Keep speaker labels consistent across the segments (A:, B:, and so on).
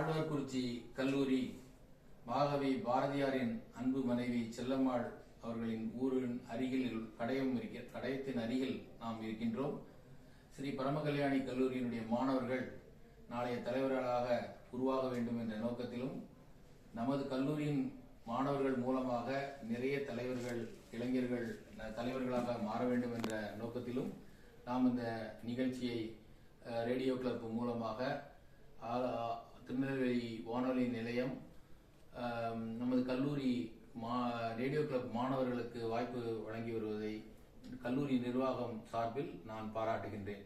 A: ஆழ்வார்குறிச்சி கல்லூரி மாகவி பாரதியாரின் அன்பு மனைவி செல்லம்மாள் அவர்களின் ஊரின் அருகில் கடையத்தின் அருகில் நாம் இருக்கின்றோம். ஸ்ரீ பரமகல்யாணி கல்லூரியினுடைய மாணவர்கள் நாளைய தலைவர்களாக உருவாக வேண்டும் என்ற நோக்கத்திலும் நமது கல்லூரியின் மாணவர்கள் மூலமாக நிறைய தலைவர்கள் இளைஞர்கள் தலைவர்களாக மாற வேண்டும் என்ற நோக்கத்திலும் நாம் இந்த நிகழ்ச்சியை ரேடியோ கிளப் மூலமாக திருநெல்வேலி வானொலி நிலையம் நமது கல்லூரி ரேடியோ கிளப் மாணவர்களுக்கு வாய்ப்பு வழங்கி வருவதை கல்லூரி நிர்வாகம் சார்பில் நான் பாராட்டுகின்றேன்.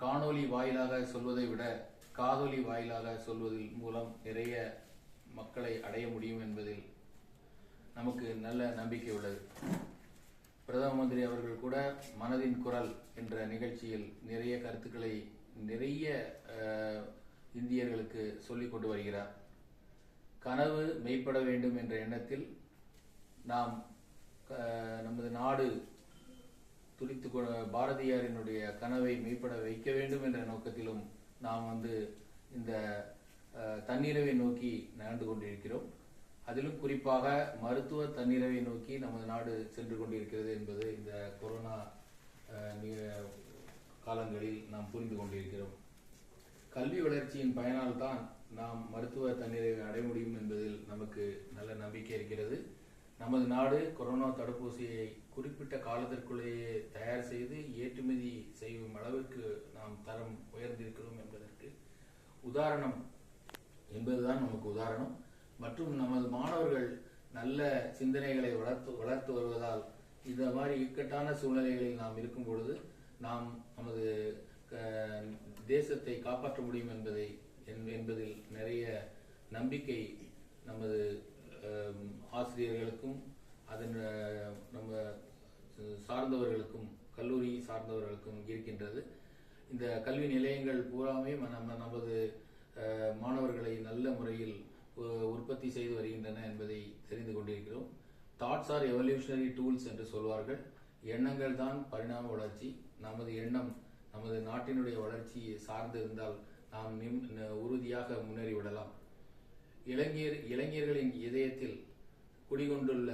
A: காணொலி வாயிலாக சொல்வதை விட காதொலி வாயிலாக சொல்வதில் மூலம் நிறைய மக்களை அடைய முடியும் என்பதில் நமக்கு நல்ல நம்பிக்கை உள்ளது. பிரதம மந்திரி அவர்கள் கூட மனதின் குரல் என்ற நிகழ்ச்சியில் நிறைய கருத்துக்களை நிறைய இந்தியர்களுக்கு சொல்லிக் கொண்டு வருகிறார். கனவு மெய்ப்பட வேண்டும் என்ற எண்ணத்தில் நாம் நமது நாடு துடித்து பாரதியாரினுடைய கனவை மெய்ப்பட வைக்க வேண்டும் என்ற நோக்கத்திலும் நாம் இந்த தன்னிறைவை நோக்கி நகர்ந்து கொண்டிருக்கிறோம். அதிலும் குறிப்பாக மருத்துவ தன்னிறைவை நோக்கி நமது நாடு சென்று கொண்டிருக்கிறது என்பது இந்த கொரோனா காலங்களில் நாம் புரிந்து கொண்டிருக்கிறோம். கல்வி வளர்ச்சியின் பயனால் தான் நாம் மருத்துவ தன்னிறைவை அடைய முடியும் என்பதில் நமக்கு நல்ல நம்பிக்கை இருக்கிறது. நமது நாடு கொரோனா தடுப்பூசியை குறிப்பிட்ட காலத்திற்குள்ளேயே தயார் செய்து ஏற்றுமதி செய்யும் அளவிற்கு நாம் தரம் உயர்ந்திருக்கிறோம் என்பதற்கு உதாரணம் என்பதுதான் நமக்கு உதாரணம். மற்றும் நமது மாணவர்கள் நல்ல சிந்தனைகளை வளர்த்து வருவதால் இந்த மாதிரி இக்கட்டான சூழ்நிலைகளில் நாம் இருக்கும் பொழுது நாம் நமது தேசத்தை காப்பாற்ற முடியும் என்பதில் நிறைய நம்பிக்கை நமது ஆசிரியர்களுக்கும் நம்ம சார்ந்தவர்களுக்கும் கல்லூரி சார்ந்தவர்களுக்கும் இருக்கின்றது. இந்த கல்வி நிலையங்கள் பூராமே நமது மாணவர்களை நல்ல முறையில் உற்பத்தி செய்து வருகின்றன என்பதை தெரிந்து கொண்டிருக்கிறோம். தாட்ஸ் ஆர் எவல்யூஷனரி டூல்ஸ் என்று சொல்வார்கள். எண்ணங்கள் தான் பரிணாம வளர்ச்சி. நமது எண்ணம் நமது நாட்டினுடைய வளர்ச்சியை சார்ந்து இருந்தால் நாம் உறுதியாக முன்னேறிவிடலாம். இளைஞர்களின் இதயத்தில் குடிகொண்டுள்ள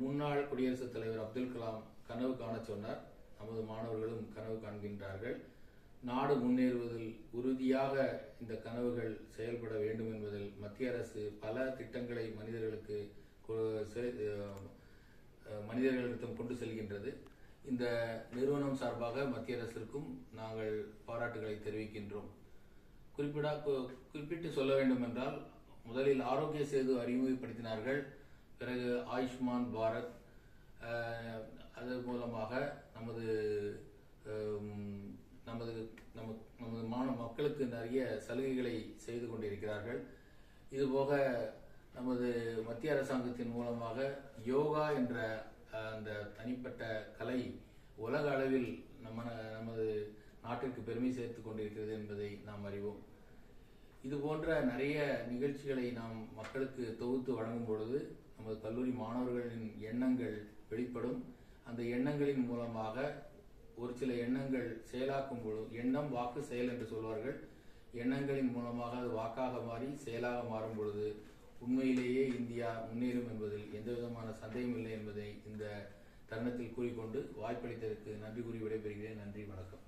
A: முன்னாள் குடியரசுத் தலைவர் அப்துல் கலாம் கனவு காண சொன்னார். நமது மாணவர்களும் கனவு காண்கின்றார்கள். நாடு முன்னேறுவதில் உறுதியாக இந்த கனவுகள் செயல்பட வேண்டும் என்பதில் மத்திய அரசு பல திட்டங்களை மனிதர்களிடம் கொண்டு செல்கின்றது. இந்த நிறுவனம் சார்பாக மத்திய அரசிற்கும் நாங்கள் பாராட்டுகளை தெரிவிக்கின்றோம். குறிப்பிட்டு சொல்ல வேண்டும் என்றால், முதலில் ஆரோக்கிய சேது அறிமுகப்படுத்தினார்கள். பிறகு ஆயுஷ்மான் பாரத், அது மூலமாக நமது மக்களுக்கு நிறைய சலுகைகளை செய்து கொண்டிருக்கிறார்கள். இதுபோக நமது மத்திய அரசாங்கத்தின் மூலமாக யோகா என்ற அந்த தனிப்பட்ட கலை உலக அளவில் நமது நாட்டிற்கு பெருமை சேர்த்துக் கொண்டிருக்கிறது என்பதை நாம் அறிவோம். இது போன்ற நிறைய நிகழ்ச்சிகளை நாம் மக்களுக்கு தொகுத்து வழங்கும் பொழுது நமது கல்லூரி மாணவர்களின் எண்ணங்கள் வெளிப்படும். அந்த எண்ணங்களின் மூலமாக ஒரு சில எண்ணங்கள் செயலாக்கும் பொழுது, எண்ணம் வாக்கு செயல் என்று சொல்வார்கள், எண்ணங்களின் மூலமாக அது வாக்காக மாறி செயலாக மாறும் பொழுது உண்மையிலேயே இந்தியா முன்னேறும் என்பதில் எந்த விதமான சந்தேகம் இல்லை என்பதை இந்த தருணத்தில் கூறிக்கொண்டு வாய்ப்பளித்ததற்கு நன்றி கூறி விடைபெறுகிறேன். நன்றி, வணக்கம்.